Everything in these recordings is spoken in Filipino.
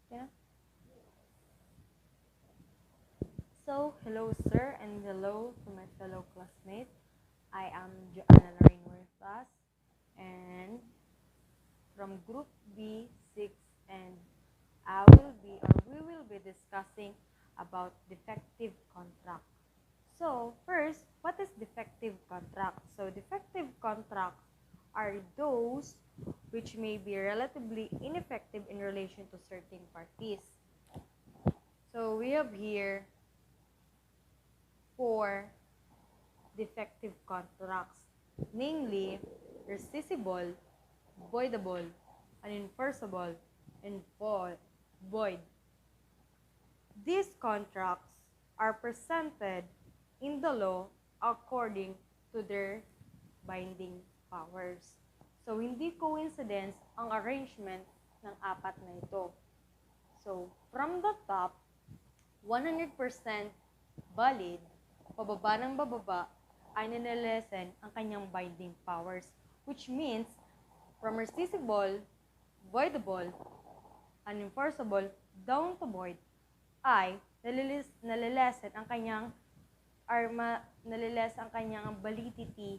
Yeah. So, hello sir and hello to my fellow classmates. I am Joanna Lorraine Huertas and from Group B6, and we will be discussing about defective contract. So, first, what is defective contract? So, defective contracts are those which may be relatively ineffective in relation to certain parties. So, we have here four defective contracts, namely rescindable, voidable, unenforceable, and void. These contracts are presented in the law according to their binding powers. So, hindi coincidence ang arrangement ng apat na ito. So, from the top, 100% valid, pababa ng bababa, ay ninilesen ang kanyang binding powers, which means from rescindable, voidable, unenforceable, down to void, ay nalilesen ang kanyang naliles ang kanyang validity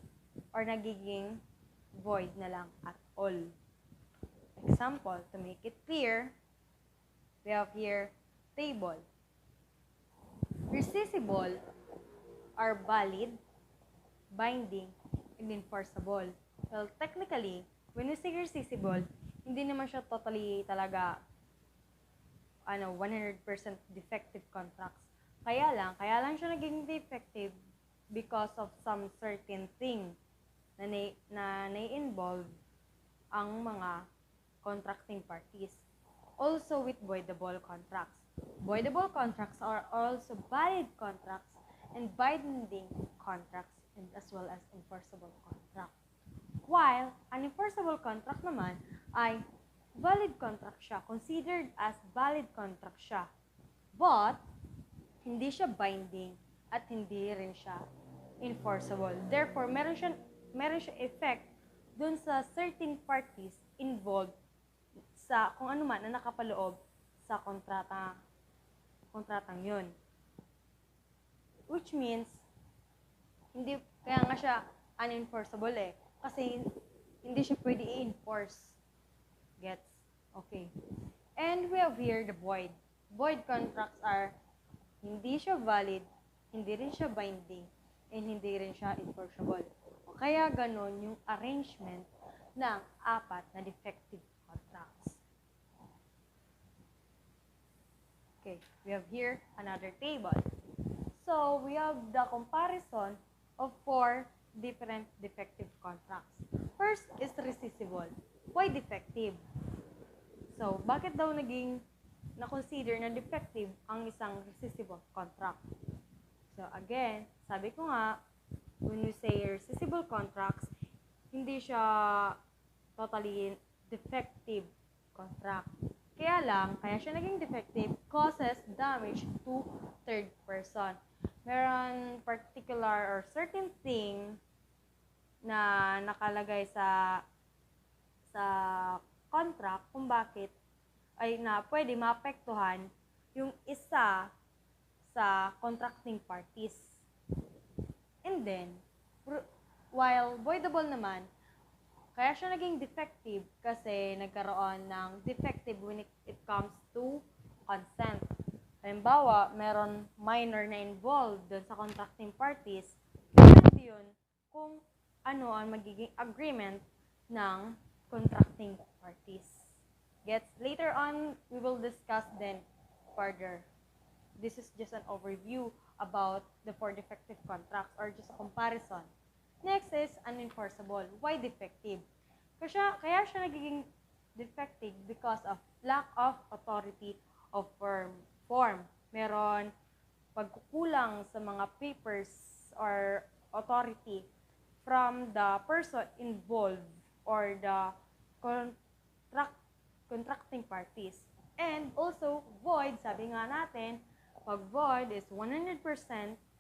or nagiging void na lang at all. Example, to make it clear, we have here table. Rescindable are valid, binding, and enforceable. Well, technically, when we say rescindable, hindi naman siya totally talaga 100% defective contracts. Kaya lang siya naging defective because of some certain thing na nai-involve ang mga contracting parties. Also with voidable contracts. Voidable contracts are also valid contracts and binding contracts, and as well as enforceable contract. While an enforceable contract naman ay valid contract siya, considered as valid contract siya. But, hindi siya binding at hindi rin siya enforceable. Therefore, meron siya effect dun sa certain parties involved sa kung ano man na nakapaloob sa kontratang yun. Which means, kaya nga siya unenforceable kasi hindi siya pwede i-enforce. Gets? Okay. And we have here the void. Void contracts are hindi siya valid, hindi rin siya binding, and hindi rin siya enforceable. O kaya ganon yung arrangement ng apat na defective contracts. Okay, we have here another table. So, we have the comparison of four different defective contracts. First is rescindable. Why defective? So, bakit daw naging na-consider na defective ang isang rescindable contract? So, again, sabi ko nga, when we say rescindable contracts, hindi siya totally defective contract. Kaya siya naging defective, causes damage to third person. Meron particular or certain thing na nakalagay sa contract kung bakit ay na pwede maapektuhan yung isa sa contracting parties. And then, while voidable naman, kaya siya naging defective kasi nagkaroon ng defective when it comes to consent. Halimbawa, meron minor na involved dun sa contracting parties, depende yun kung ano ang magiging agreement ng contracting parties. Gets? Later on, we will discuss then further. This is just an overview about the four defective contracts or just a comparison. Next is unenforceable. Why defective? Kaya siya nagiging defective because of lack of authority of form. Meron pagkukulang sa mga papers or authority from the person involved or the contracting parties. And also, void, sabi nga natin, pag void is 100%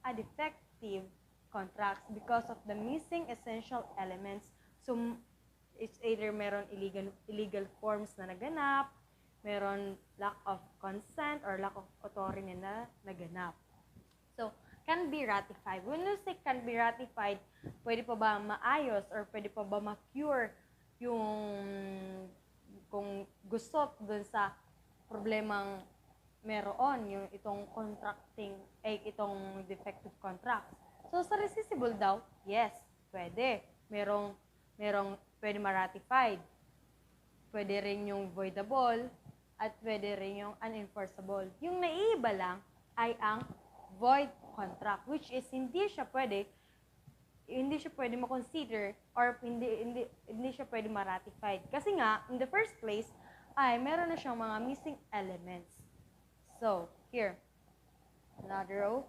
a defective contracts because of the missing essential elements. So, it's either meron illegal forms na naganap, meron lack of consent or lack of authority na naganap. So, can be ratified. When you say can be ratified, pwede pa ba maayos or pwede pa ba ma-cure yung kung gusto dun sa problemang meron yung itong contracting ay itong defective contract. So sa rescissible daw, yes, pwede. Merong pwede ma-ratified. Pwede rin yung voidable at pwede rin yung unenforceable. Yung naiiba lang ay ang void contract, which is hindi siya pwede ma-consider or hindi siya pwede ma-ratified. Kasi nga, in the first place, ay meron na siyang mga missing elements. So, here, another row,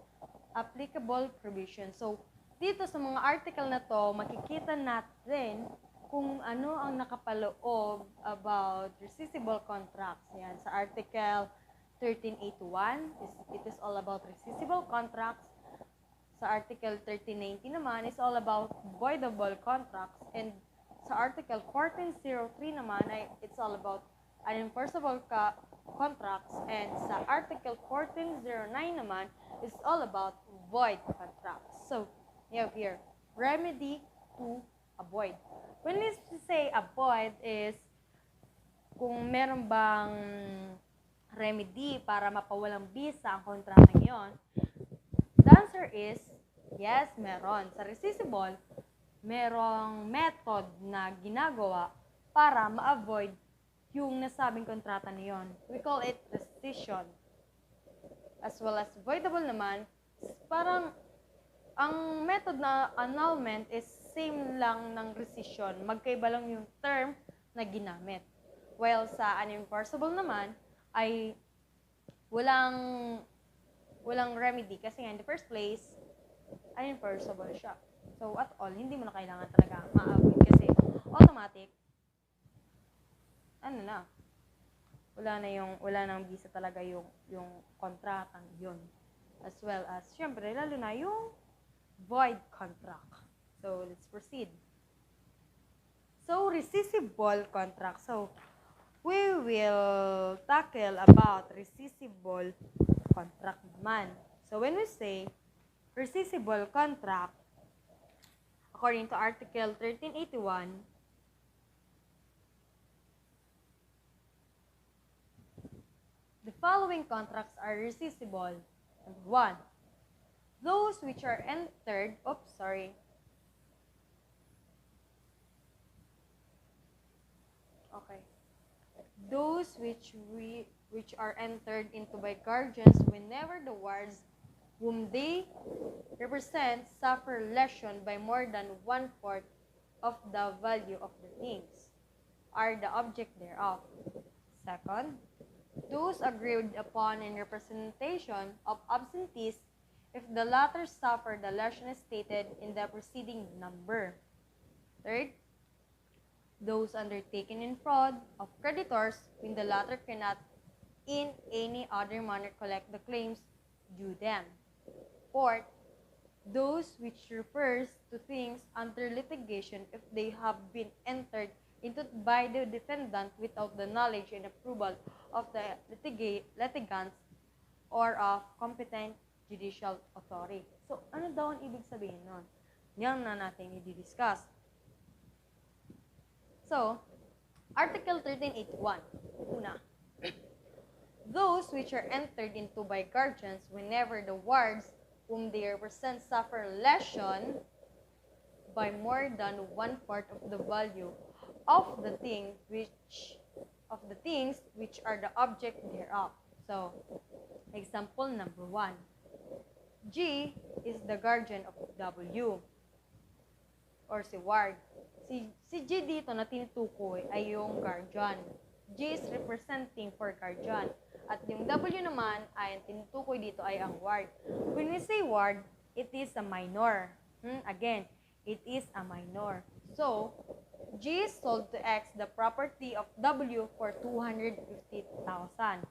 applicable provision. So, dito sa mga article na to, makikita natin kung ano ang nakapaloob about rescissible contracts. Yan, sa article 1381, it is all about rescissible contracts. Sa article 1390 naman is all about voidable contracts, and sa article 1403 naman ay it's all about unenforceable contracts, and sa article 1409 naman is all about void contracts. So, you have here remedy to avoid. When we say avoid is kung meron bang remedy para mapawalang bisa ang kontratang yon. The answer is yes, meron. Sa rescissible, merong method na ginagawa para ma-avoid yung nasabing kontrata na yon. We call it rescission. As well as voidable naman, parang ang method na annulment is same lang ng rescission. Magkaiba lang yung term na ginamit. While sa unenforceable naman ay walang remedy kasi nga in the first place, unenforceable siya. So, at all, hindi mo na kailangan talaga ma-avoid kasi automatic, wala nang visa talaga yung kontratang yun. As well as, syempre, lalo na yung void contract. So, let's proceed. So, rescissible contract. So, we will tackle about rescissible contract naman. So, when we say rescissible contract, according to Article 1381, the following contracts are rescissible. Number 1, those which are entered, those which are entered into by guardians whenever the wards whom they represent suffer lesion by more than 1/4 of the value of the things are the object thereof. Second, those agreed upon in representation of absentees if the latter suffer the lesion stated in the preceding number. Third, those undertaken in fraud of creditors when the latter cannot in any other manner collect the claims due them. Fourth, those which refers to things under litigation if they have been entered into by the defendant without the knowledge and approval of the litigants or of competent judicial authority. So, ano daw ang ibig sabihin nun? Yan na natin i-discuss. So, Article 1381, una, those which are entered into by guardians whenever the wards whom they represent suffer lesion by more than 1/4 of the value of the things which are the object thereof. So, example number 1. G is the guardian of W or si ward. Si G dito na tinutukoy ay yung guardian. G is representing for guardian. At yung W naman ay ang tinutukoy dito ay ang ward. When we say ward, it is a minor. Again, it is a minor. So, G sold to X the property of W for 250,000.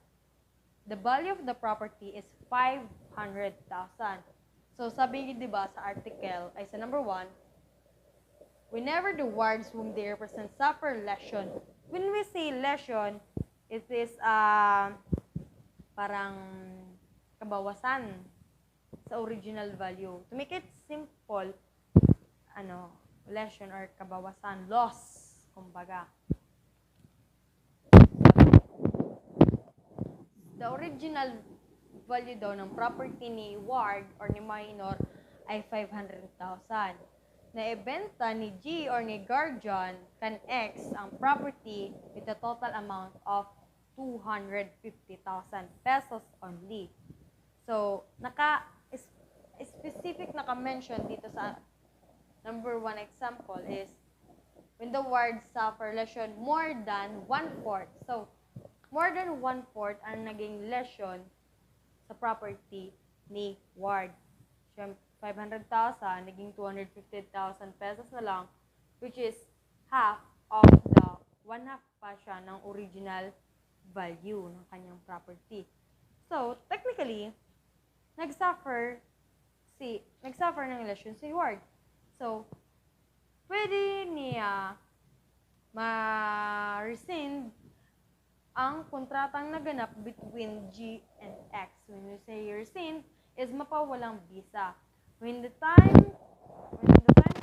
The value of the property is 500,000. So, sabi niyo diba sa article, ay sa number 1, whenever the wards whom they represent suffer lesion, when we say lesion, It is parang kabawasan sa original value. To make it simple, lesson or kabawasan, loss, kumbaga. The original value daw ng property ni Ward or ni Minor ay 500,000. Naibenta ni G or ni guardian kan X ang property with a total amount of 250,000 pesos only. So, specific naka-mention dito sa number 1 example is when the ward suffer lesion more than 1/4. So, more than 1/4 ang naging lesion sa property ni Ward. 500,000, naging 250,000 pesos na lang, which is half of the 1/2 pa siya ng original value ng kanyang property. So, technically, nagsuffer ng lesion si Ward. So, pwede niya ma-rescind ang kontratang naganap between G and X. When we say rescind, is mapawalang visa. When the time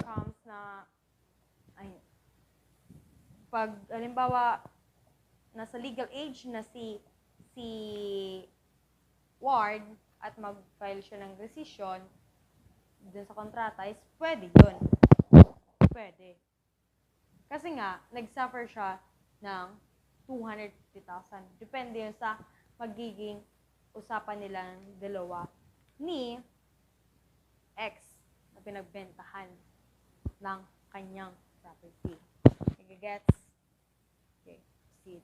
comes na, pag, halimbawa, nasa legal age na si Ward at mag-file siya ng rescission dun sa kontrata, is pwede yun. Pwede. Kasi nga, nag-suffer siya ng 250,000. Depende yun sa magiging usapan nilang dalawa ni X na pinagbentahan ng kanyang property. Nagigets? Okay, proceed.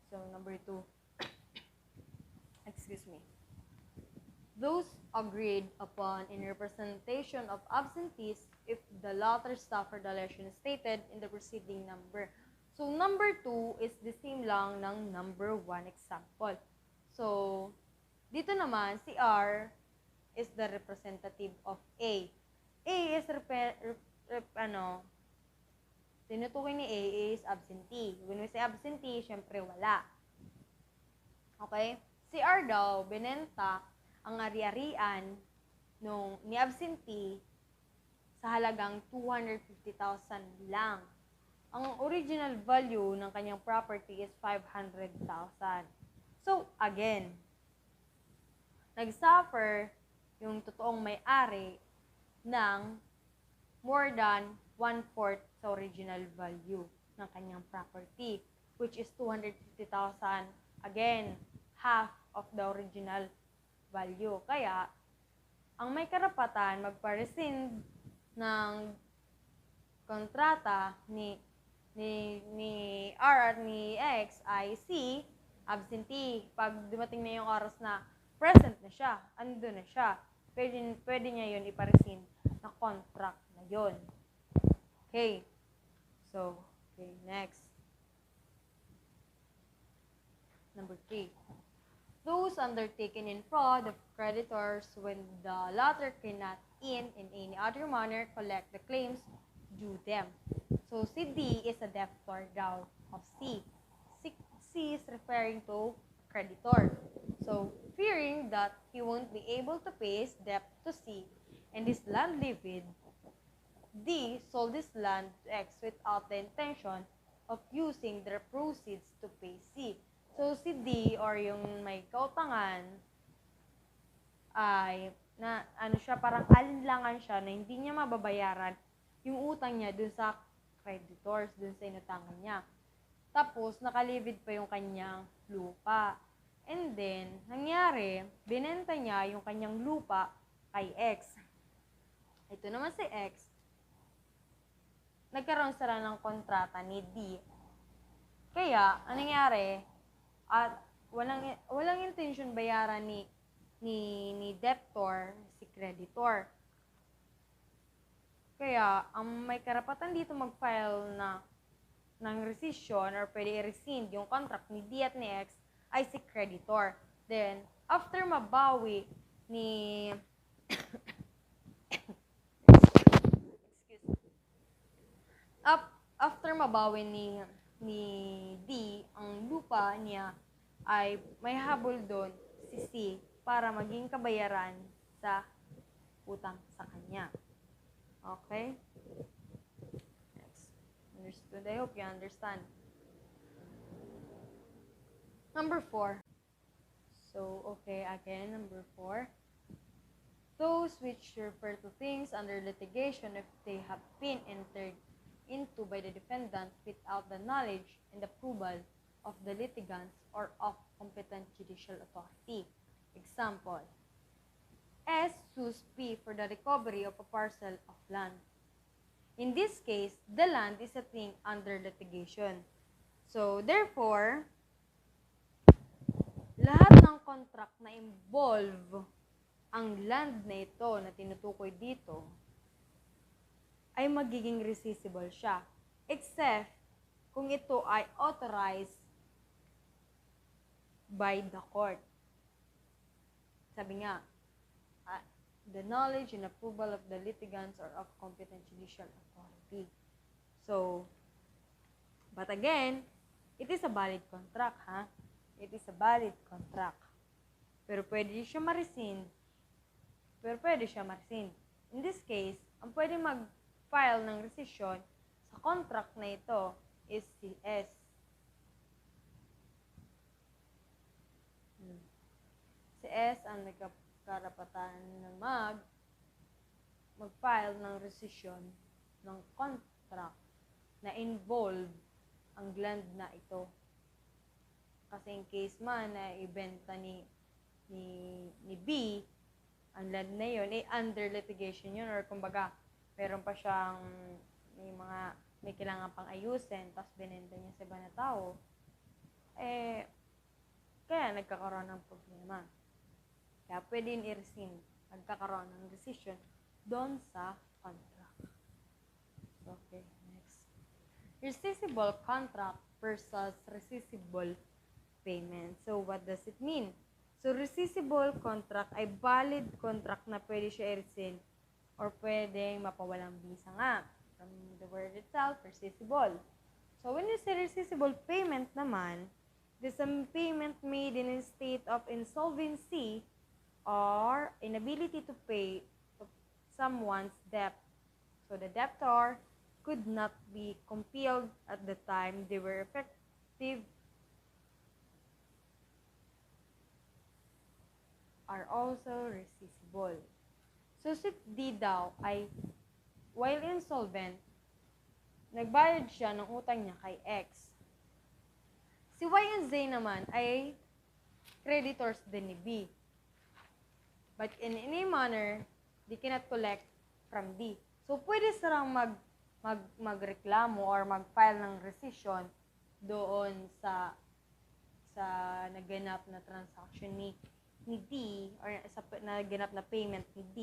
So, number 2. Excuse me. Those agreed upon in representation of absentees if the latter suffered the lesion stated in the preceding number. So, number 2 is the same lang ng number 1 example. So, dito naman, si R is the representative of A. A is tinutukoy ni A is absentee. When we say absentee, syempre wala. Okay? Si R daw, binenta ang ari-arian ni absentee sa halagang 250,000 lang. Ang original value ng kanyang property is 500,000. So, again, nag-suffer yung totoong may-ari ng more than 1/4 sa original value ng kanyang property, which is 250,000. Again, half of the original value. Kaya, ang may karapatan magpa-rescind ng kontrata ni R at ni X ay si absentee. Pag dumating na yung oras na present na siya, ando na siya, pwede niya yun ipa-rescind na contract na yun. Okay. So, okay, next. Number 3. Those undertaken in fraud of creditors when the latter cannot in any other manner collect the claims due them. So, si D is a debtor daw of C. C is referring to creditor. So, fearing that he won't be able to pay his debt to C and his land livid, D sold his land to X without the intention of using their proceeds to pay C. So, si D or yung may kautangan ay parang alinlangan siya na hindi niya mababayaran yung utang niya dun sa creditors, dun sa inutangan niya. Tapos, nakalibid pa yung kanyang lupa. And then, nangyari, binenta niya yung kanyang lupa kay X. Ito naman si X, nagkaroon sila ng kontrata ni D. Kaya, anong nangyari, at walang intention bayaran ni debtor si creditor. Kaya ang may karapatan dito mag-file ng rescission or pwede i-rescind yung contract ni D at ni X ay si creditor. Then after mabawi ni after mabawi ni D ang lupa niya, ay may habol doon si C para maging kabayaran sa utang sa kanya. Okay? Next. Understood? I hope you understand. Number 4. So, okay, again, number 4. Those which refer to things under litigation if they have been entered into by the defendant without the knowledge and approval of the litigants or of competent judicial authority. Example, S sues P for the recovery of a parcel of land. In this case, the land is a thing under litigation. So, therefore, lahat ng contract na involve ang land na ito na tinutukoy dito ay magiging rescissible siya. Except kung ito ay authorized by the court. Sabi nga, the knowledge and approval of the litigants or of competent judicial authority. So, but again, it is a valid contract, ha? It is a valid contract. Pero pwede siya ma-rescind. In this case, ang pwede mag-file ng rescission sa contract na ito is si S. Si S ang nagkakarapatan na mag-file ng rescission ng contract na involve ang land na ito. Kasi in case man na ibenta ni B, ang land na yun, under litigation yun, or kumbaga, meron pa siyang may kailangan pang ayusin, tapos binenta niya sa iba na tao, kaya nagkakaroon ng problema. Kaya pwede i-rescind, nagkakaroon ng rescission doon sa contract. Okay, next. Rescissible contract versus rescissible payment. So, what does it mean? So, rescissible contract ay valid contract na pwede siya i-rescind or pwedeng mapawalang bisa nga. From the word itself, rescissible. So, when you say rescissible payment naman, this is a payment made in a state of insolvency or inability to pay someone's debt. So, the debtor could not be compelled at the time they were effective are also rescissible. So, si D daw ay, while insolvent, nagbayad siya ng utang niya kay X. Si Y and Z naman ay creditors din ni B. But in any manner, they cannot collect from D. So, pwede silang magreklamo or mag-file ng rescission doon sa naganap na transaction ni D or sa naganap na payment ni D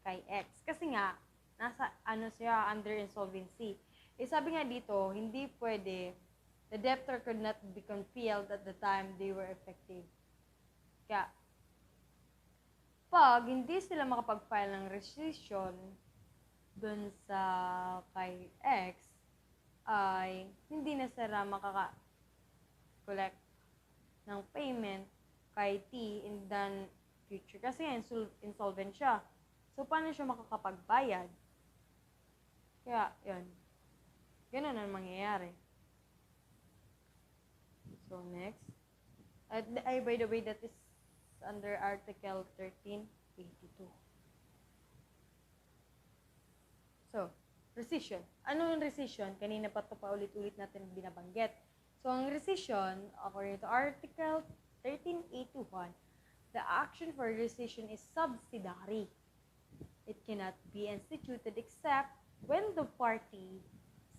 kay X. Kasi nga, nasa siya under insolvency. Sabi nga dito, hindi pwede, the debtor could not be compelled at the time they were effective. Kaya, pag hindi sila makapag-file ng rescission dun sa kay X, ay hindi na sila makaka-collect ng payment kay T in the future. Kasi insolvent siya. So, paano siya makakapagbayad? Kaya, yun. Ganun ang mangyayari. So, next. By the way, that is under Article 1382. So, rescission. Ano yung rescission? Kanina pa ito paulit-ulit natin binabanggit. So, ang rescission, according to Article 1381, the action for rescission is subsidiary. It cannot be instituted except when the party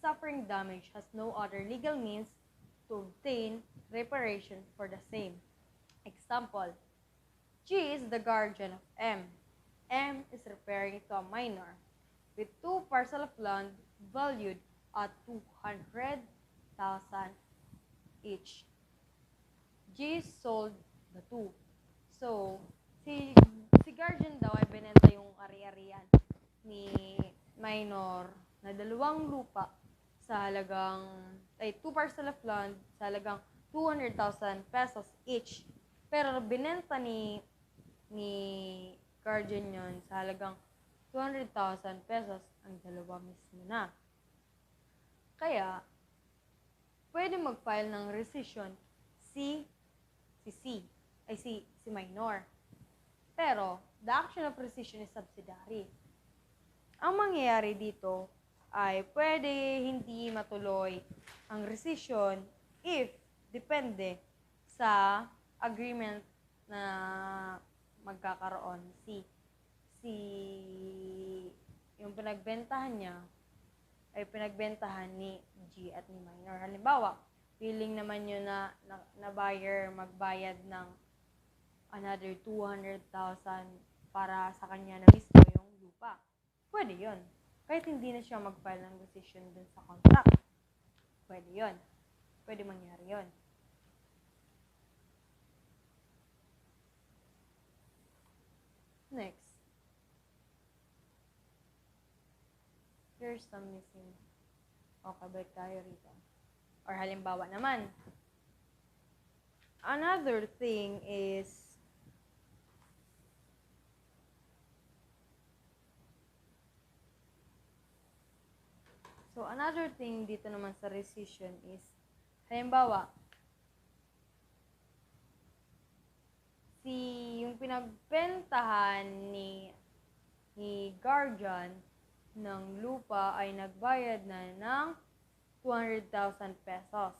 suffering damage has no other legal means to obtain reparation for the same. Example, G is the guardian of M. M is repairing to a minor with 2 parcels of land valued at 200,000 each. G sold the 2. So, si guardian daw ay binenta yung ari-arian ni minor na 2 lupa sa halagang, 2 parcel of land sa halagang 200,000 pesos each. Pero binenta ni guardian yon sa halagang 200,000 pesos ang dalawa mismo na. Kaya, pwede mag-file ng rescission si minor. Pero, the action of rescission is subsidiary. Ang mangyayari dito ay pwede hindi matuloy ang rescission if depende sa agreement na magkakaroon yung pinagbentahan niya ay pinagbentahan ni G at ni minor. Halimbawa, willing naman yun na buyer magbayad ng another 200,000 para sa kanya na mismo yung lupa. Pwede yun. Kahit hindi na siya mag-file ng rescission dun sa contract. Pwede yun. Pwede mangyari yun. Next. There's some missing. Okay, balik tayo rito. Or halimbawa naman. Another thing is another thing dito naman sa rescission is halimbawa yung pinagbentahan ni guardian ng lupa ay nagbayad na ng 200,000 pesos.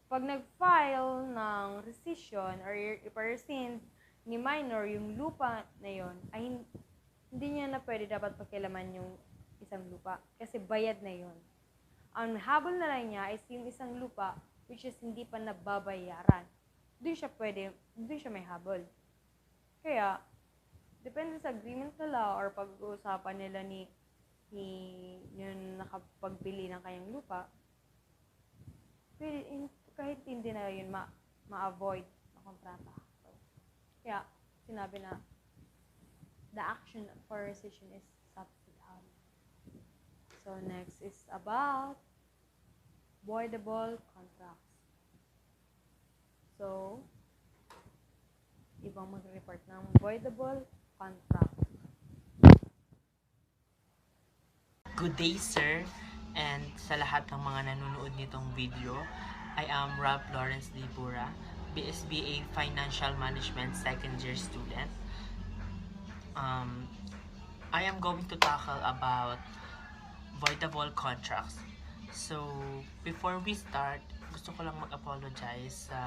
Pag nag-file ng rescission or ipa-rescind ni minor yung lupa na yon, ay hindi niya na pwede dapat pakialaman yung isang lupa kasi bayad na yon. Ang habol na lang niya is yung isang lupa which is hindi pa nababayaran. Doon siya may habol. Kaya, depende sa agreement nila or pag-uusapan nila ni yung nakapagbili ng kanyang lupa, kahit hindi na yun ma-avoid na kontrata. So, kaya, sinabi na the action for rescission is subsidiary. So, next is about voidable contracts. So, ibang mag-report ng voidable contract. Good day, sir, and sa lahat ng mga nanonood nitong video. I am Rob Lawrence Libura, BSBA Financial Management second year student. I am going to tackle about voidable contracts. So, before we start, gusto ko lang mag-apologize sa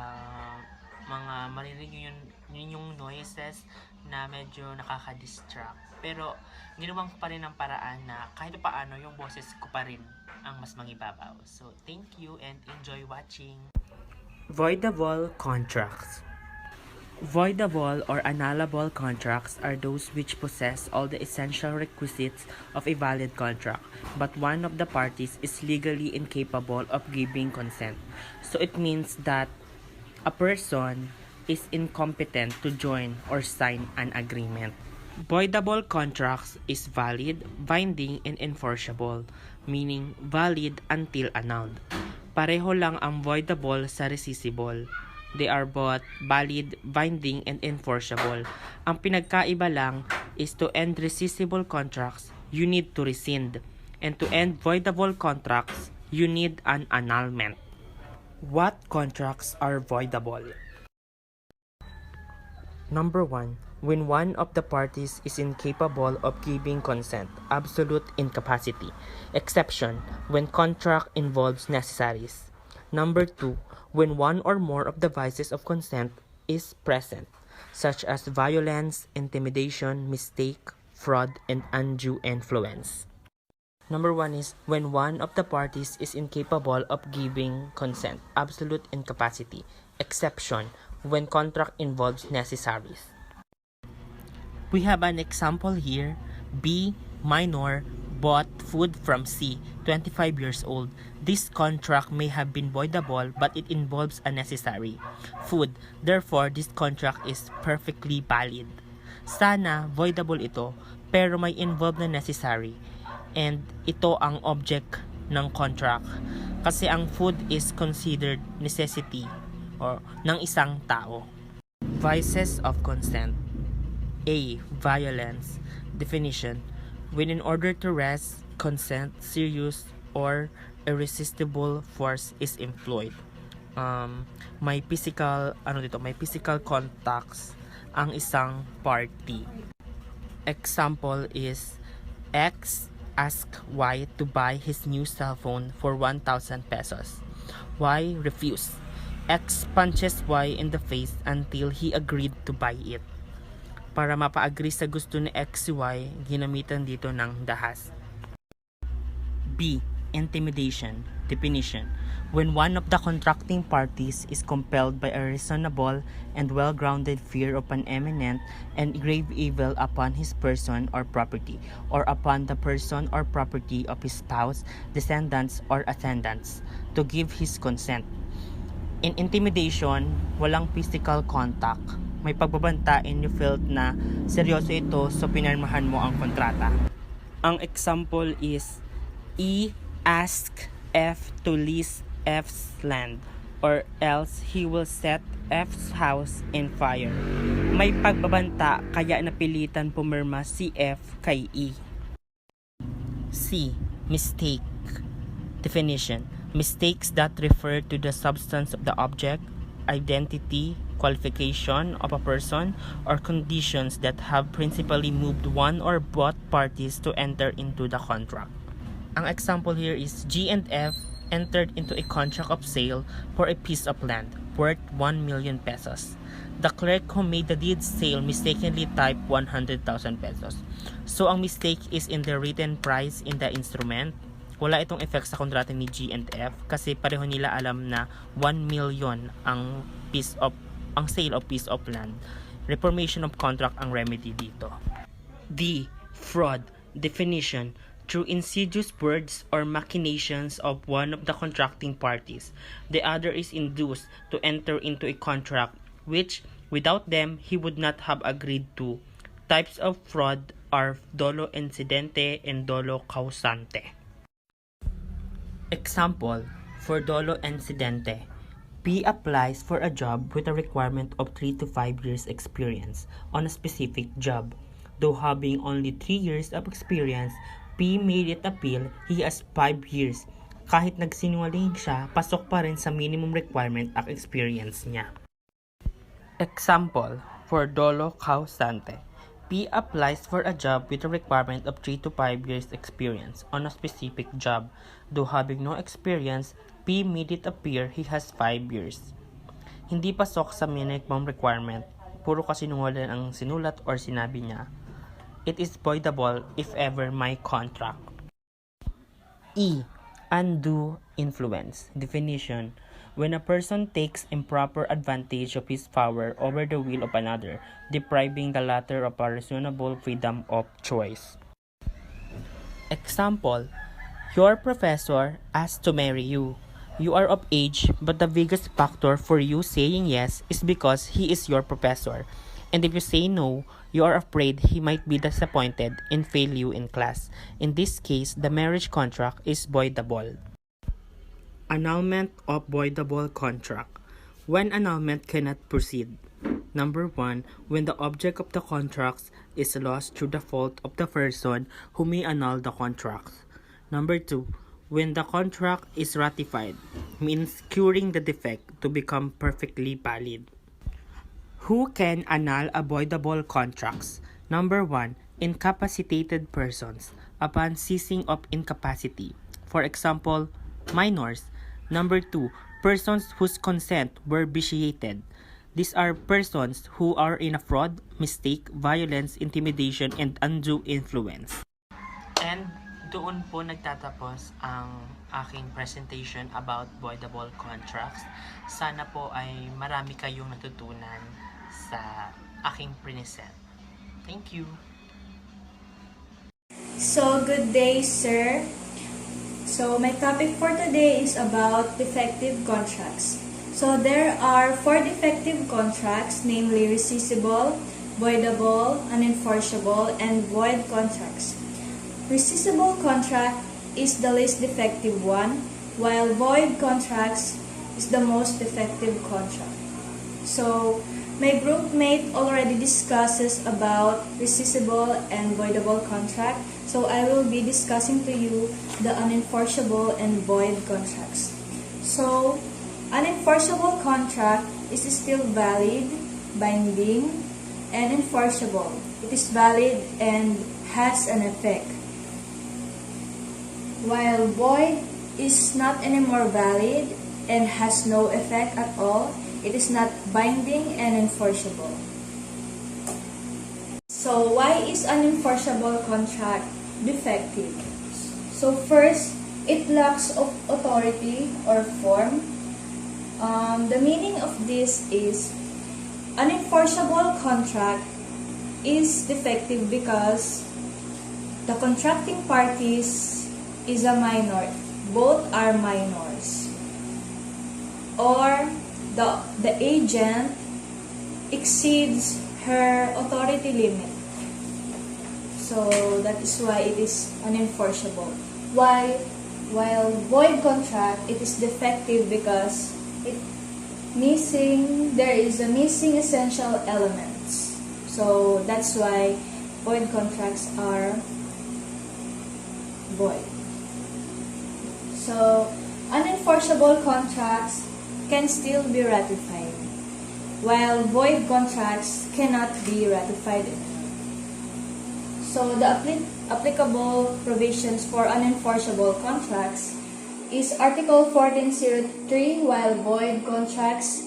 mga maririnig yung noises na medyo nakaka-distract. Pero, ginawan ko pa rin ang paraan na kahit paano yung boses ko pa rin ang mas mangibabaw. So, thank you and enjoy watching. Voidable contracts. Voidable or annulable contracts are those which possess all the essential requisites of a valid contract, but one of the parties is legally incapable of giving consent. So it means that a person is incompetent to join or sign an agreement. Voidable contracts is valid, binding, and enforceable, meaning valid until annulled. Pareho lang ang voidable sa rescissible. They are both valid, binding, and enforceable. Ang pinagkaiba lang is to end rescissible contracts, you need to rescind. And to end voidable contracts, you need an annulment. What contracts are voidable? Number 1. When one of the parties is incapable of giving consent, absolute incapacity. Exception, when contract involves necessaries. Number 2. When one or more of the vices of consent is present, such as violence, intimidation, mistake, fraud, and undue influence. Number 1 is when one of the parties is incapable of giving consent, absolute incapacity. Exception, when contract involves necessaries. We have an example here. B, minor, bought food from C, 25 years old. This contract may have been voidable, but it involves a necessary food. Therefore, this contract is perfectly valid. Sana voidable ito, pero may involved na necessary. And ito ang object ng contract kasi ang food is considered necessity or ng isang tao. Vices of consent. A. Violence. Definition: when in order to rest, consent, serious or irresistible force is employed. May physical contacts ang isang party. Example is X asked Y to buy his new cell phone for 1,000 pesos. Y refused. X punches Y in the face until he agreed to buy it. Para mapa-agree sa gusto ni X si Y, ginamitan dito ng dahas. B. Intimidation. Definition: when one of the contracting parties is compelled by a reasonable and well-grounded fear of an imminent and grave evil upon his person or property, or upon the person or property of his spouse, descendants, or ascendants, to give his consent. In intimidation, walang physical contact. May pagbabanta and you felt na seryoso ito so pinirmahan mo ang kontrata. Ang example is E ask F to lease F's land or else he will set F's house in fire. May pagbabanta kaya napilitan pumirma si F kay E. C. Mistake. Definition: mistakes that refer to the substance of the object, identity, qualification of a person, or conditions that have principally moved one or both parties to enter into the contract. Ang example here is G and F entered into a contract of sale for a piece of land worth 1 million pesos. The clerk who made the deed sale mistakenly typed 100,000 pesos. So ang mistake is in the written price in the instrument. Wala itong effect sa kontrata ni G and F kasi pareho nila alam na 1 million ang sale of piece of land. Reformation of contract ang remedy dito. D. Fraud. Definition: through insidious words or machinations of one of the contracting parties, the other is induced to enter into a contract which, without them, he would not have agreed to. Types of fraud are dolo incidente and dolo causante. Example: for dolo incidente, P applies for a job with a requirement of 3 to 5 years experience on a specific job. Though having only 3 years of experience, P made it appeal he has 5 years. Kahit nagsinungaling siya, pasok pa rin sa minimum requirement ang experience niya. Example: for dolo causante, P applies for a job with a requirement of 3 to 5 years experience on a specific job. Though having no experience, P made it appear he has 5 years. Hindi pasok sa minimum requirement, puro kasinungaling ang sinulat or sinabi niya. It is voidable if ever my contract. E. Undue influence. Definition: when a person takes improper advantage of his power over the will of another, depriving the latter of a reasonable freedom of choice. Example: your professor asked to marry you. You are of age, but the biggest factor for you saying yes is because he is your professor. And if you say no, you are afraid he might be disappointed and fail you in class. In this case, the marriage contract is voidable. Annulment of voidable contract. When annulment cannot proceed. Number 1, when the object of the contract is lost through the fault of the person who may annul the contract. Number 2, when the contract is ratified, means curing the defect to become perfectly valid. Who can annul avoidable contracts? Number 1, incapacitated persons upon ceasing of incapacity. For example, minors. Number 2, persons whose consent were vitiated. These are persons who are in a fraud, mistake, violence, intimidation, and undue influence. And doon po nagtatapos ang aking presentation about voidable contracts. Sana po ay marami kayong natutunan sa aking present. Thank you. So, good day, sir. So, my topic for today is about defective contracts. So, there are 4 defective contracts, namely rescissible, voidable, unenforceable, and void contracts. Rescissible contract is the least defective one, while void contracts is the most defective contract. So, my group mate already discusses about rescissible and voidable contract. So, I will be discussing to you the unenforceable and void contracts. So, unenforceable contract is still valid, binding, and enforceable. It is valid and has an effect. While void is not anymore valid and has no effect at all, it is not binding and enforceable. So why is unenforceable contract defective? So first, it lacks of authority or form. The meaning of this is unenforceable contract is defective because the contracting parties is a minor. Both are minors. Or the agent exceeds her authority limit. So that is why it is unenforceable. While void contract, it is defective because there is a missing essential elements. So that's why void contracts are void. So unenforceable contracts can still be ratified, while void contracts cannot be ratified. So the applicable provisions for unenforceable contracts is Article 1403, while void contracts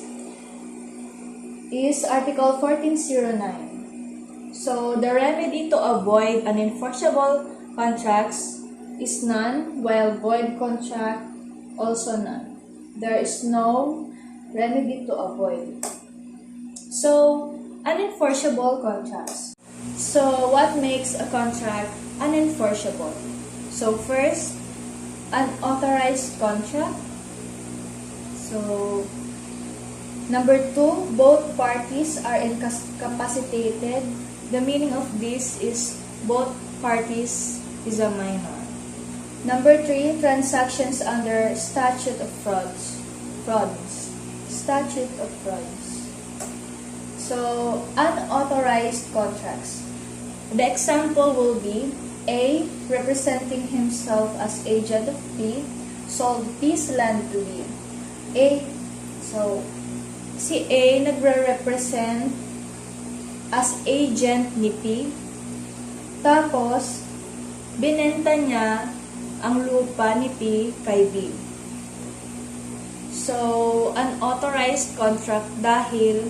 is Article 1409. So the remedy to avoid unenforceable contracts is none, while void contract also none. There is no remedy to avoid. So unenforceable contracts. So what makes a contract unenforceable? So first, unauthorized contract. So number 2, both parties are incapacitated. The meaning of this is both parties is a minor. Number 3, transactions under statute of frauds. Statute of frauds. So unauthorized contracts. The example will be A, representing himself as agent of P, sold P's land to B. So si A nagre-represent as agent ni P, tapos binenta niya ang lupa ni P kay B. So unauthorized contract dahil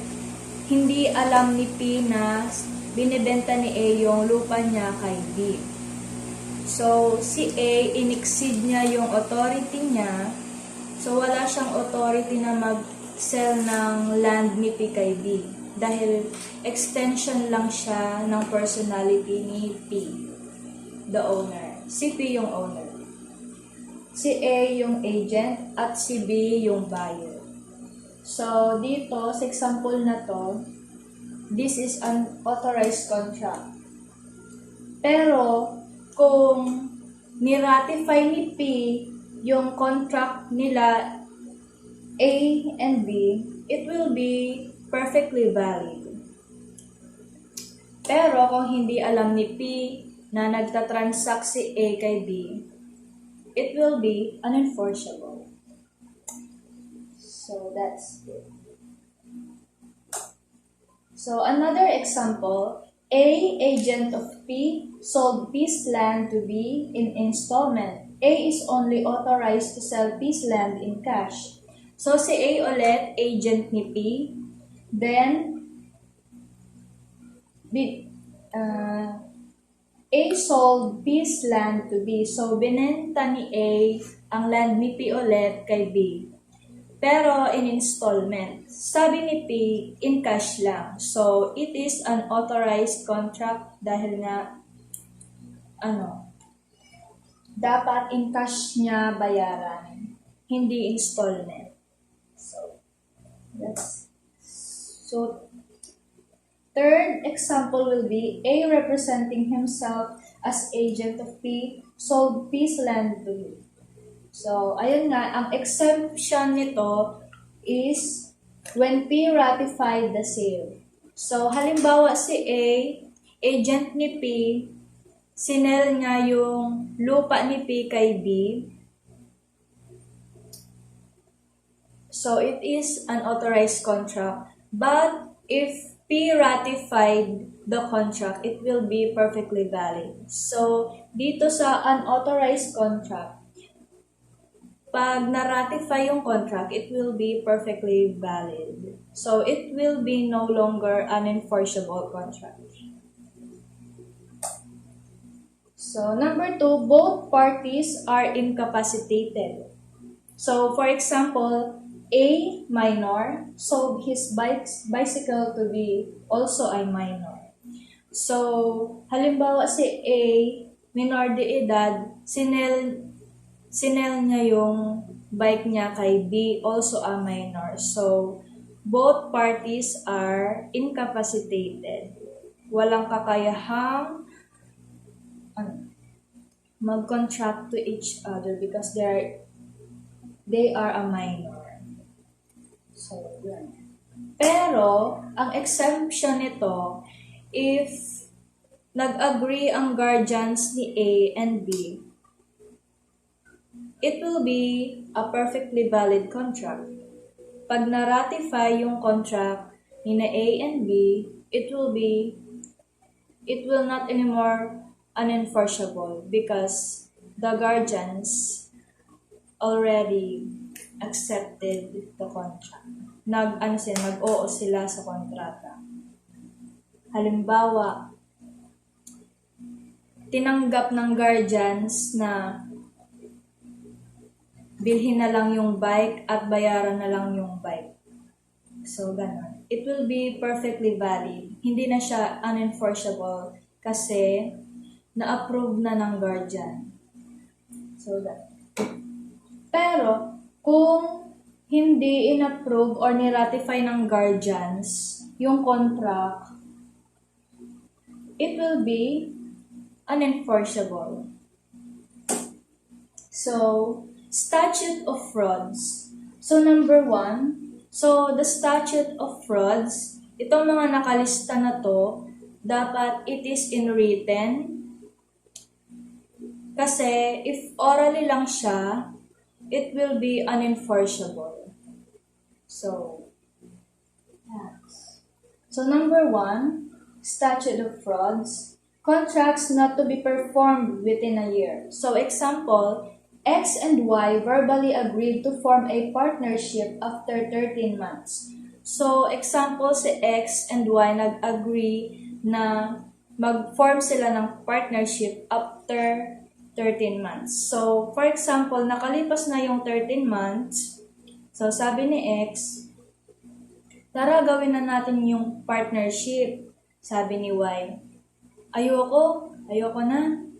hindi alam ni P na binibenta ni A yung lupa niya kay B. So, si A, in-exceed niya yung authority niya. So, wala siyang authority na mag-sell ng land ni P kay B. Dahil extension lang siya ng personality ni P, the owner. Si P yung owner. Si A yung agent at si B yung buyer. So, dito, sa example na to, this is an authorized contract. Pero, kung ni-ratify ni P yung contract nila A and B, it will be perfectly valid. Pero, kung hindi alam ni P na nagtatransact si A kay B, it will be unenforceable. So, that's it. So, another example, A, agent of P, sold P's land to B in installment. A is only authorized to sell P's land in cash. So, si A ulit, agent ni P. Then, A sold P's land to B. So, binenta ni A ang land ni P ulit kay B. Pero in installment. Sabi ni P, in cash lang. So, it is an authorized contract dahil nga, dapat in cash niya bayaran. Hindi installment. So, third example will be A representing himself as agent of P, sold P's land to you. So, ayun nga, ang exemption nito is when P ratified the sale. So, halimbawa si A, agent ni P, sinel nga yung lupa ni P kay B. So, it is an authorized contract. But, if P ratified the contract, it will be perfectly valid. So, dito sa unauthorized contract, pag na-ratify yung contract, it will be perfectly valid. So, it will be no longer an enforceable contract. So, number 2, both parties are incapacitated. So, for example, A, minor, sold his bicycle to B, also a minor. So, halimbawa si A, minor de edad, sinel niya yung bike niya kay B, also a minor. So, both parties are incapacitated. Walang kakayahang mag-contract to each other because they are a minor. So, yun. Pero, ang exemption nito, if nag-agree ang guardians ni A and B, it will be a perfectly valid contract. Pag na-ratify yung contract ni na A and B, it will not anymore unenforceable because the guardians already accepted the contract. Nag-oo sila sa kontrata. Halimbawa, tinanggap ng guardians na bilhin na lang yung bike at bayaran na lang yung bike. So, ganun. It will be perfectly valid. Hindi na siya unenforceable kasi na-approve na ng guardian. So, that. Pero, kung hindi in-approve or ni-ratify ng guardians yung contract, it will be unenforceable. So, statute of frauds. So, number 1, so the statute of frauds, itong mga nakalista na to, dapat it is in written. Kasi, if orally lang siya, it will be unenforceable. So, yes. So, number 1, statute of frauds, contracts not to be performed within a year. So, example, X and Y verbally agreed to form a partnership after 13 months. So, example, si X and Y nag-agree na mag-form sila ng partnership after 13 months. So, for example, nakalipas na yung 13 months. So, sabi ni X, tara gawin na natin yung partnership. Sabi ni Y, ayoko na.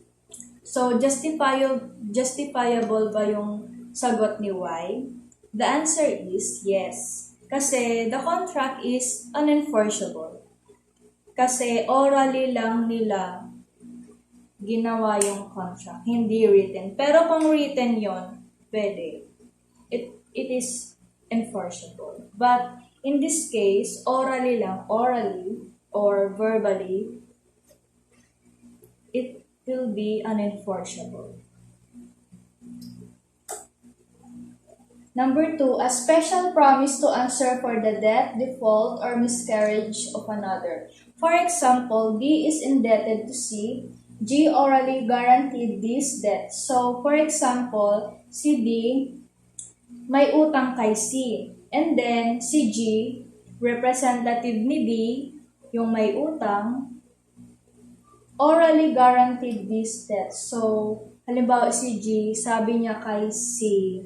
So, justifiable ba yung sagot ni Y? The answer is yes. Kasi the contract is unenforceable. Kasi orally lang nila ginawa yung contract, hindi written. Pero kung written yon, pwede. It is enforceable. But in this case, orally or verbally, it will be unenforceable. Number 2, a special promise to answer for the death, default, or miscarriage of another. For example, B is indebted to C. G orally guaranteed this debt. So, for example, si D may utang kay C. And then, si G, representative ni D, yung may utang, orally guaranteed this debt. So, halimbawa si G, sabi niya kay C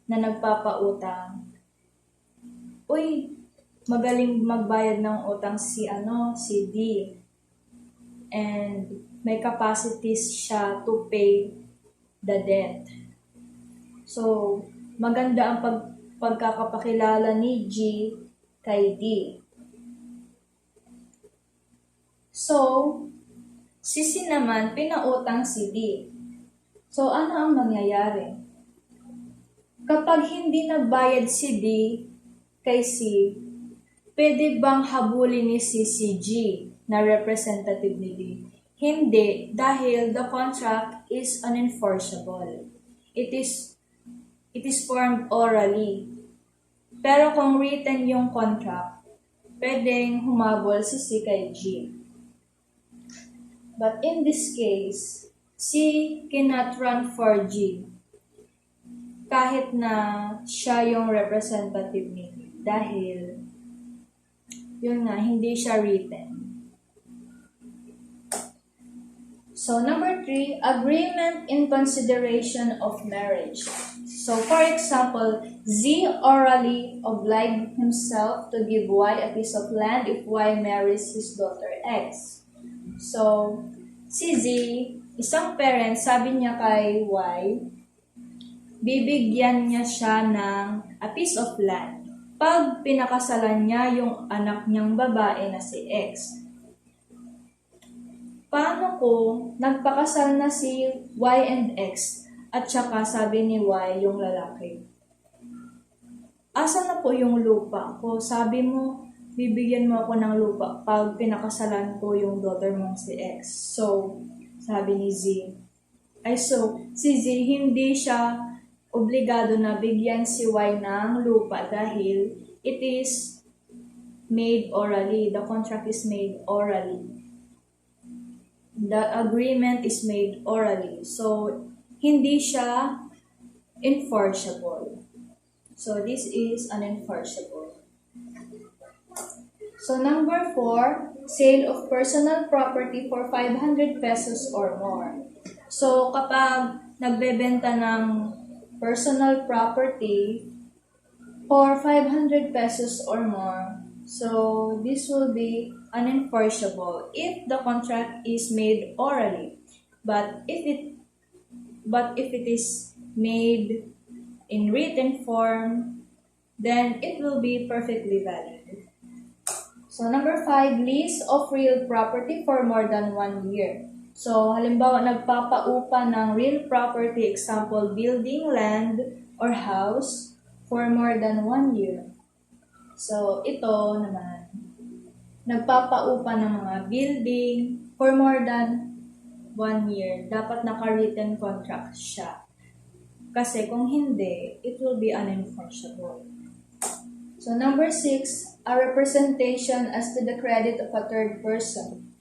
na nagpapautang, uy, magaling magbayad ng utang si D. And may capacities siya to pay the debt. So, maganda ang pagkakapakilala ni G kay D. So, si C naman, pinautang si D. So, ano ang mangyayari? Kapag hindi nagbayad si D kay C, pwede bang habulin ni C si G na representative ni D? Hindi, dahil the contract is unenforceable. It is formed orally. Pero kung written yung contract, pwedeng humabol si C kay G. But in this case, C cannot run for G kahit na siya yung representative ni D dahil yun nga, hindi siya written. So, number 3, agreement in consideration of marriage. So, for example, Z orally obliged himself to give Y a piece of land if Y marries his daughter X. So, si Z, isang parent, sabi niya kay Y, bibigyan niya siya ng a piece of land pag pinakasalan niya yung anak niyang babae na si X. Paano kung nagpakasal na si Y and X at saka sabi ni Y yung lalaki? Asa na po yung lupa ko? Sabi mo, bibigyan mo ako ng lupa pag pinakasalan ko yung daughter mong si X. So, sabi ni Z. Si Z hindi siya obligado na bigyan si Y ng lupa dahil it is made orally. The contract is made orally. The agreement is made orally. So, hindi siya enforceable. So, this is unenforceable. So, number 4, sale of personal property for 500 pesos or more. So, kapag nagbebenta ng personal property for 500 pesos or more, so this will be unenforceable if the contract is made orally. But if it is made in written form, then it will be perfectly valid. So number 5, lease of real property for more than 1 year. So halimbawa nagpapaupa ng real property, example building, land, or house for more than 1 year. So ito naman, nagpapaupa ng mga building for more than 1 year. Dapat naka-written contract siya. Kasi kung hindi, it will be unenforceable. So number 6, a representation as to the credit of a third person.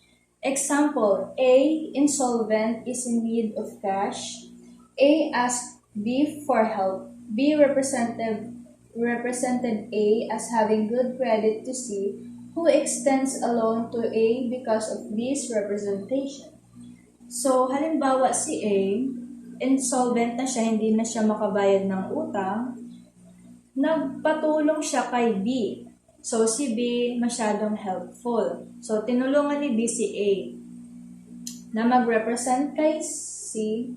Example, A, insolvent, is in need of cash. A asked B for help. B represented A as having good credit to C, who extends a loan to A because of B's representation. So, halimbawa si A, insolvent na siya, hindi na siya makabayad ng utang, nagpatulong siya kay B. So, si B masyadong helpful. So, tinulungan ni B si A na mag-represent kay C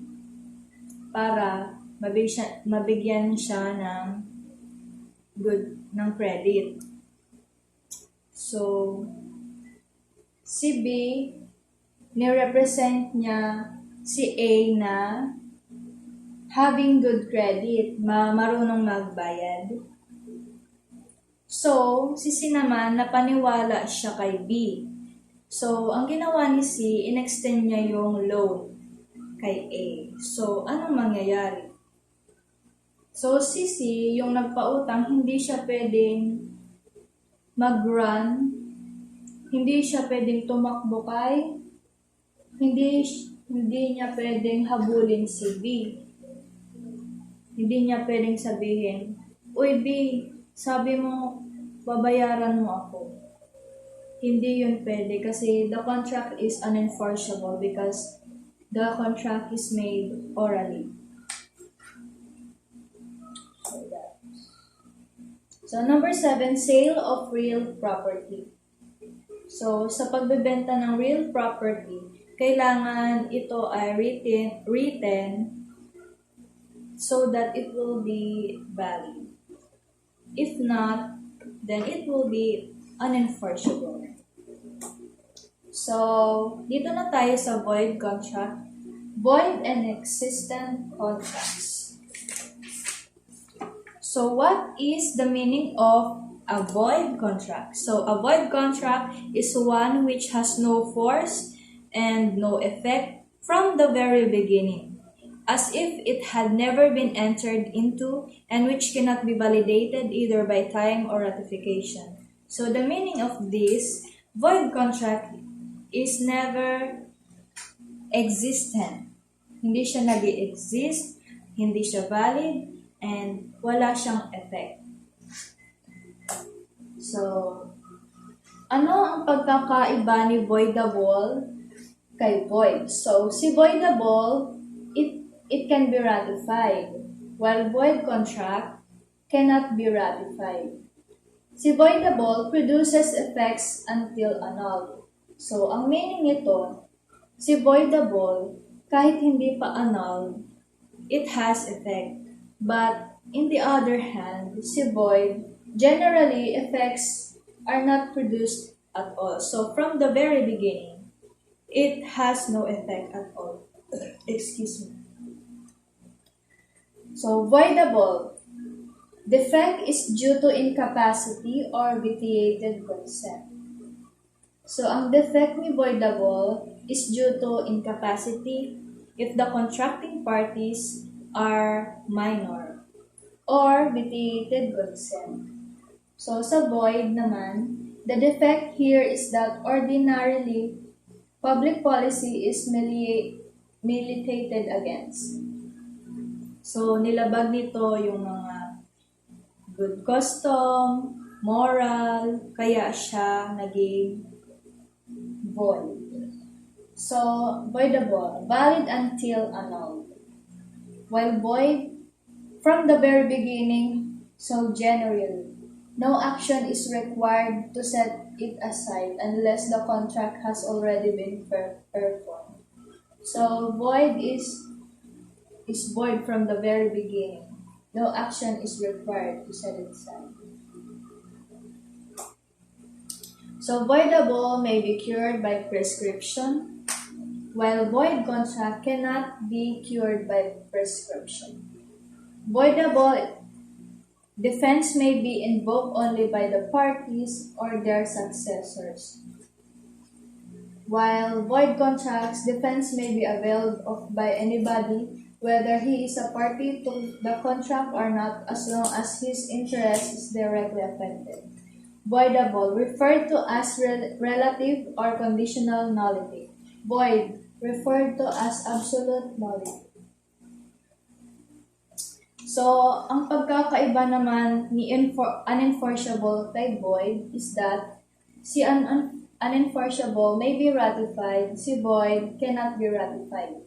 para mabigyan siya ng credit. So, si B, ni-represent niya si A na having good credit, marunong magbayad. So, si C naman, napaniwala siya kay B. So, ang ginawa ni C, in-extend niya yung loan kay A. So, anong mangyayari? So, si C, yung nagpautang, hindi siya pwedeng mag-run, hindi siya pwedeng tumakbo kay, hindi niya pwedeng habulin si B. Hindi niya pwedeng sabihin, "Uy B, sabi mo, babayaran mo ako." Hindi yun pwede kasi the contract is unenforceable because the contract is made orally. So, number 7, sale of real property. So, sa pagbebenta ng real property, kailangan ito ay written so that it will be valid. If not, then it will be unenforceable. So, dito na tayo sa void contract. Void and existent contracts. So what is the meaning of a void contract? So a void contract is one which has no force and no effect from the very beginning, as if it had never been entered into, and which cannot be validated either by time or ratification. So the meaning of this void contract is never existent. Hindi siya nag-exist, hindi siya valid, and wala siyang effect. So, ano ang pagkakaiba ni voidable kay void? So, si voidable, it can be ratified, while void contract cannot be ratified. Si voidable produces effects until annulled. So, ang meaning nito, si voidable, kahit hindi pa annulled, it has effect. But, in the other hand, si void, generally, effects are not produced at all. So, from the very beginning, it has no effect at all. Excuse me. So, voidable. Defect is due to incapacity or vitiated consent. So, ang defect ni voidable is due to incapacity if the contracting parties are minor or vitiated consent. So, sa void naman, the defect here is that ordinarily, public policy is militated against. So, nilabag nito yung mga good custom, moral, kaya siya naging void. So, voidable, valid until annulled. While void, from the very beginning, so generally, no action is required to set it aside unless the contract has already been performed. So, void is void from the very beginning. No action is required to set it aside. So, voidable may be cured by prescription, while void contract cannot be cured by prescription. Voidable defense may be invoked only by the parties or their successors, while void contracts, defense may be availed of by anybody, whether he is a party to the contract or not, as long as his interest is directly affected. Voidable, referred to as relative or conditional nullity. Void, referred to as absolute nullity. So, ang pagkakaiba naman ni unenforceable kay void is that si unenforceable may be ratified, si void cannot be ratified.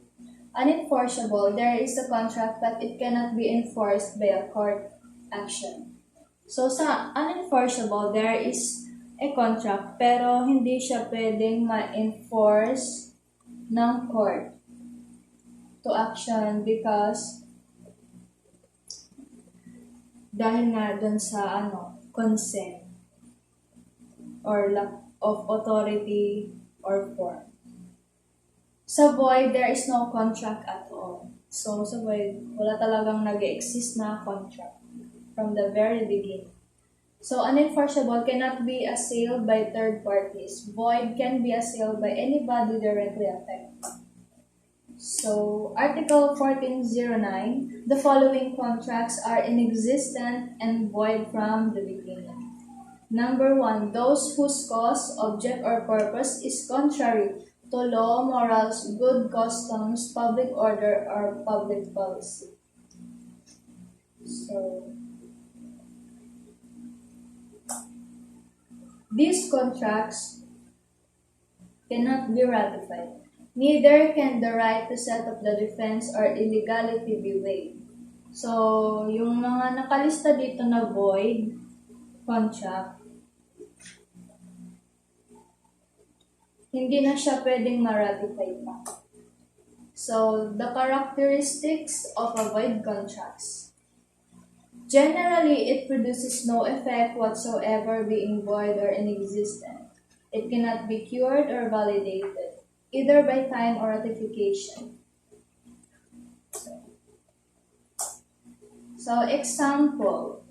Unenforceable, there is a contract but it cannot be enforced by a court action. So, sa unenforceable, there is a contract pero hindi siya pwedeng ma-enforce ng court to action because dahil nga dun sa consent or lack of authority or form. Sa void, there is no contract at all. So, sa void, wala talagang nag-exist na contract from the very beginning. So, unenforceable cannot be assailed by third parties. Void can be assailed by anybody directly affected. So, Article 1409, the following contracts are inexistent and void from the beginning. Number 1, those whose cause, object, or purpose is contrary to law, morals, good customs, public order, or public policy. So, these contracts cannot be ratified. Neither can the right to set up the defense or illegality be waived. So, yung mga nakalista dito na void contract, hindi na siya pwedeng ma-ratify pa. So, the characteristics of a void contracts. Generally, it produces no effect whatsoever, being void or inexistent. It cannot be cured or validated, either by time or ratification. So, example.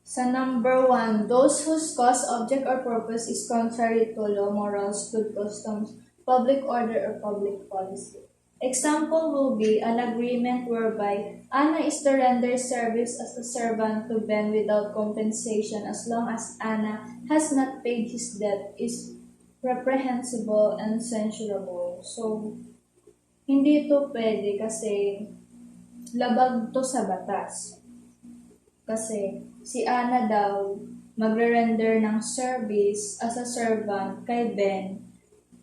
Sa number 1, those whose cause, object, or purpose is contrary to law, morals, good customs, public order, or public policy. Example will be an agreement whereby Anna is to render service as a servant to Ben without compensation as long as Anna has not paid his debt is reprehensible and censurable. So, hindi ito pwede kasi labag to sa batas. Kasi si Anna daw magre-render ng service as a servant kay Ben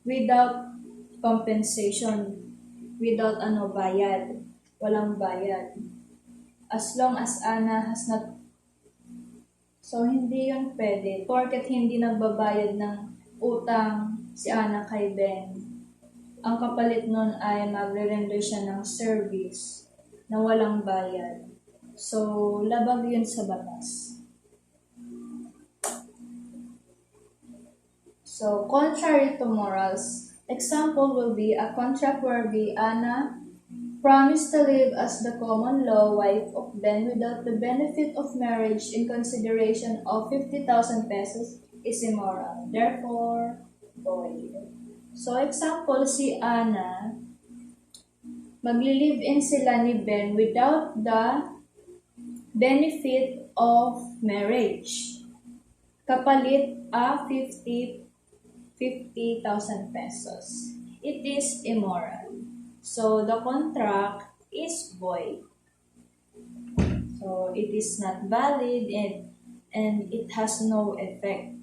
without compensation, without bayad, walang bayad. As long as Anna has not, so hindi yun pwede. Porket hindi nagbabayad ng utang si Anna kay Ben, ang kapalit nun ay magre-render siya ng service na walang bayad. So, labag yun sa batas. So, contrary to morals, example will be a contract whereby Anna promised to live as the common law wife of Ben without the benefit of marriage in consideration of 50,000 pesos is immoral. Therefore, void. So, example, si Anna, magli-live-in sila ni Ben without the benefit of marriage. Kapalit 50,000 pesos. It is immoral. So, the contract is void. So, it is not valid and it has no effect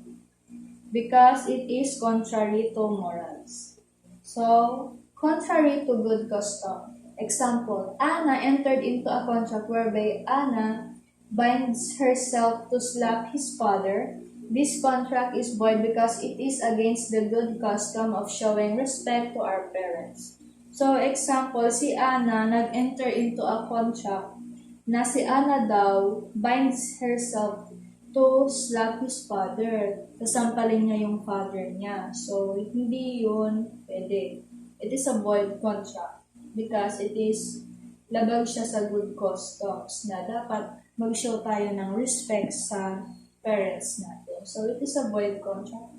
because it is contrary to morals. So, contrary to good custom. Example, Anna entered into a contract whereby Anna binds herself to slap his father. This contract is void because it is against the good custom of showing respect to our parents. So, example, si Anna nag-enter into a contract na si Anna daw binds herself to slap his father. Kasampalin niya yung father niya. So, hindi yun pwede. It is a void contract because it is labag siya sa good customs na dapat mag-show tayo ng respect sa parents natin. So, it is a void contract.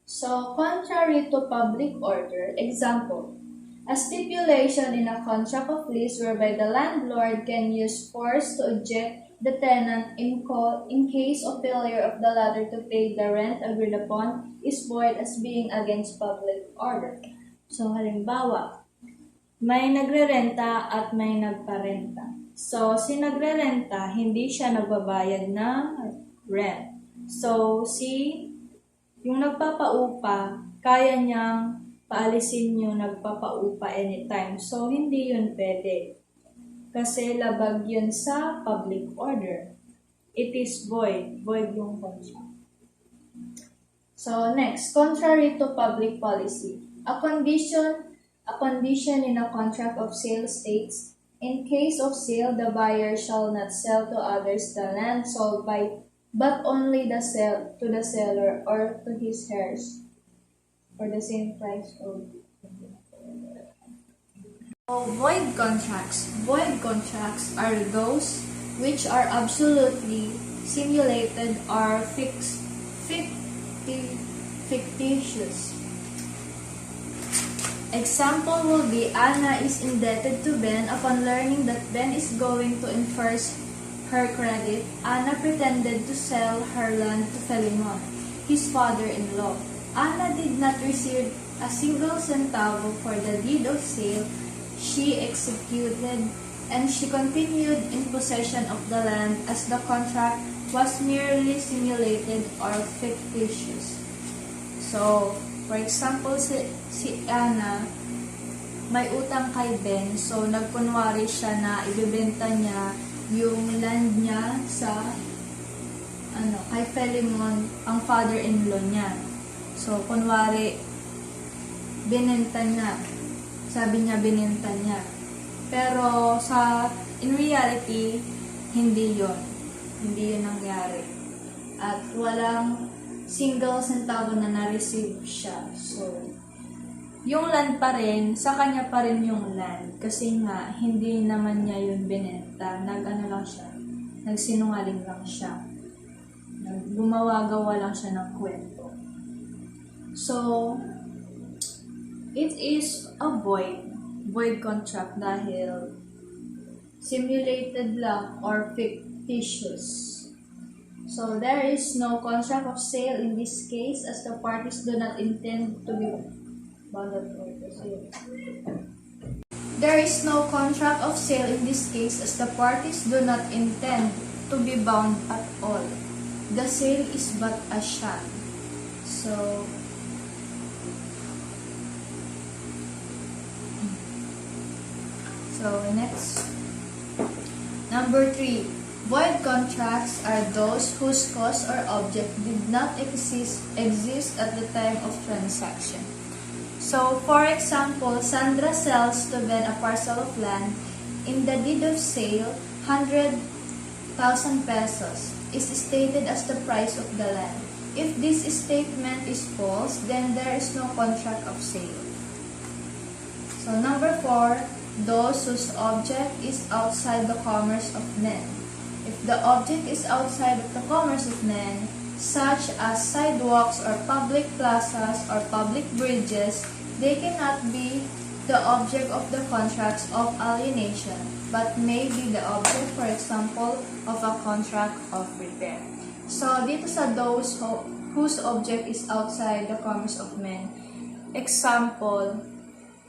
So, contrary to public order, example, a stipulation in a contract of lease whereby the landlord can use force to eject the tenant in case of failure of the latter to pay the rent agreed upon is void as being against public order. So, halimbawa, may nagre-renta at may nagparenta. So, si nagre-renta, hindi siya nagbabayad ng rent. So, yung nagpapaupa, kaya niyang paalisin yung nagpapaupa anytime. So, hindi yun pwede. Kasi labag yun sa public order. It is void. Void yung contract. So, next, contrary to public policy. A condition in a contract of sale states, in case of sale, the buyer shall not sell to others the land sold by, but only to the seller or to his heirs for the same price of. So, void contracts. Void contracts are those which are absolutely simulated or fictitious. Example will be Anna is indebted to Ben. Upon learning that Ben is going to enforce her credit, Anna pretended to sell her land to Philemon, his father-in-law. Anna did not receive a single centavo for the deed of sale she executed, and she continued in possession of the land as the contract was merely simulated or fictitious. So, for example, si Anna, may utang kay Ben. So, nagkunwari siya na ibebenta niya yung land niya sa kay Philemon, ang father-in-law niya. So, kunwari, binenta niya. Sabi niya, binenta niya. Pero, in reality, hindi yon. Hindi yun nangyari. At walang single centavo na na-receive siya. So, yung land pa rin, sa kanya pa rin yung land. Kasi nga, hindi naman niya yun binenta. Nag-ano lang siya, nagsinungaling lang siya. Gumawa-gawa lang siya ng kwento. So, it is a void contract dahil simulated lang or fictitious. So, there is no contract of sale in this case as the parties do not intend to be bounded for the sale. There is no contract of sale in this case as the parties do not intend to be bound at all. The sale is but a sham. So next. Number 3. Void contracts are those whose cause or object did not exist at the time of transaction. So, for example, Sandra sells to Ben a parcel of land. In the deed of sale, 100,000 pesos is stated as the price of the land. If this statement is false, then there is no contract of sale. So, number 4, those whose object is outside the commerce of men. If the object is outside of the commerce of men, such as sidewalks or public plazas or public bridges, they cannot be the object of the contracts of alienation, but may be the object, for example, of a contract of repair. So, dito sa those whose object is outside the commerce of men, example,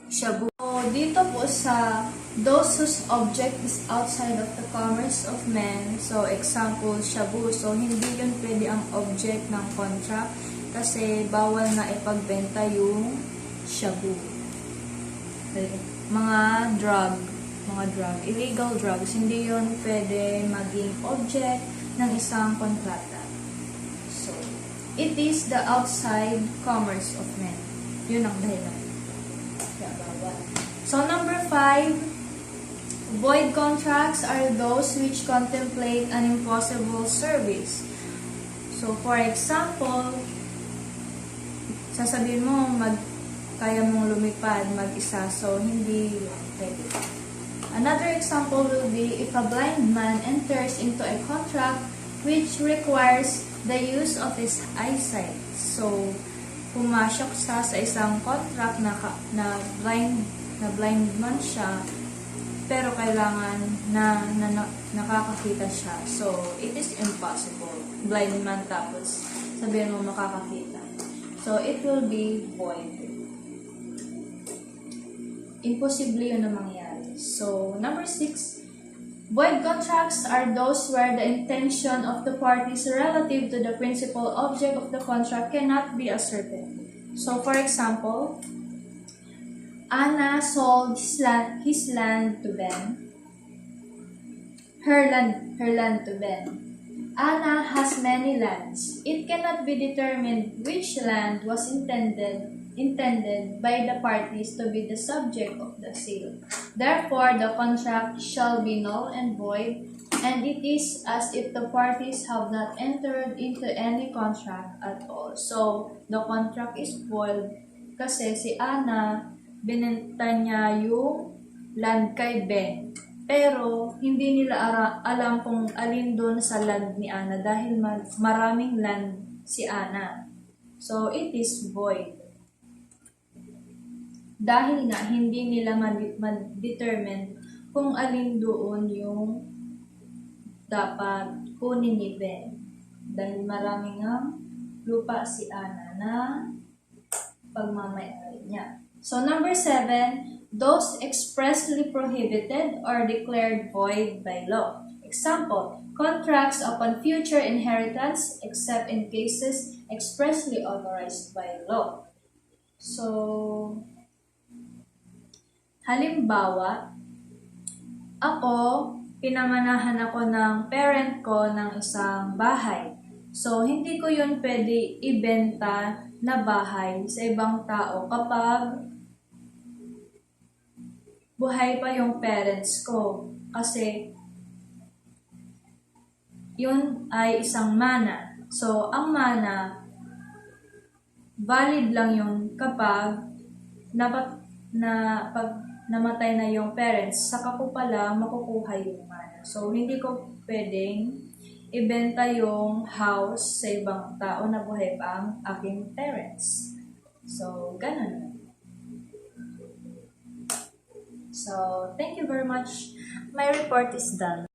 shabu. So, dito po sa those whose object is outside of the commerce of men, so example, shabu. So, hindi yun pwede ang object ng contract kasi bawal na ipagbenta yung shabu. Mga drug, illegal drugs, hindi yun pwede maging object ng isang kontrata. So, it is the outside commerce of men. Yun ang dahilan. So, number 5, void contracts are those which contemplate an impossible service. So, for example, sasabihin mo, kaya mong lumipad mag-isa, so hindi pwede. Another example will be if a blind man enters into a contract which requires the use of his eyesight. So, pumasok siya sa isang contract na blind man siya, pero kailangan na nakakakita siya. So, it is impossible. Blind man tapos sabihin mo makakakita. So, it will be void. Imposible yun na mangyari. So, number 6, void contracts are those where the intention of the parties relative to the principal object of the contract cannot be ascertained. So, for example, Anna sold his land to Ben. Her land to Ben. Anna has many lands. It cannot be determined which land was intended by the parties to be the subject of the sale. Therefore, the contract shall be null and void, and it is as if the parties have not entered into any contract at all. So, the contract is void kasi si Anna, binenta niya yung land kay Ben. Pero, hindi nila alam kung alin doon sa land ni Anna dahil maraming land si Anna. So, it is void. Dahil nga, hindi nila ma-determine kung alin doon yung dapat kunin ni Ben. Dahil maraming lupa si Anna na pagmamayari niya. So, number 7, those expressly prohibited or declared void by law. Example, contracts upon future inheritance except in cases expressly authorized by law. So, halimbawa, pinamanahan ako ng parent ko ng isang bahay. So, hindi ko yun pwede ibenta na bahay sa ibang tao kapag buhay pa yung parents ko. Kasi, yun ay isang mana. So, ang mana, valid lang yun kapag pag namatay na yung parents, saka ko pala makukuha yung mana. So, hindi ko pwedeng ibenta yung house sa ibang tao na buhay pa ang aking parents. So, ganun. So, thank you very much. My report is done.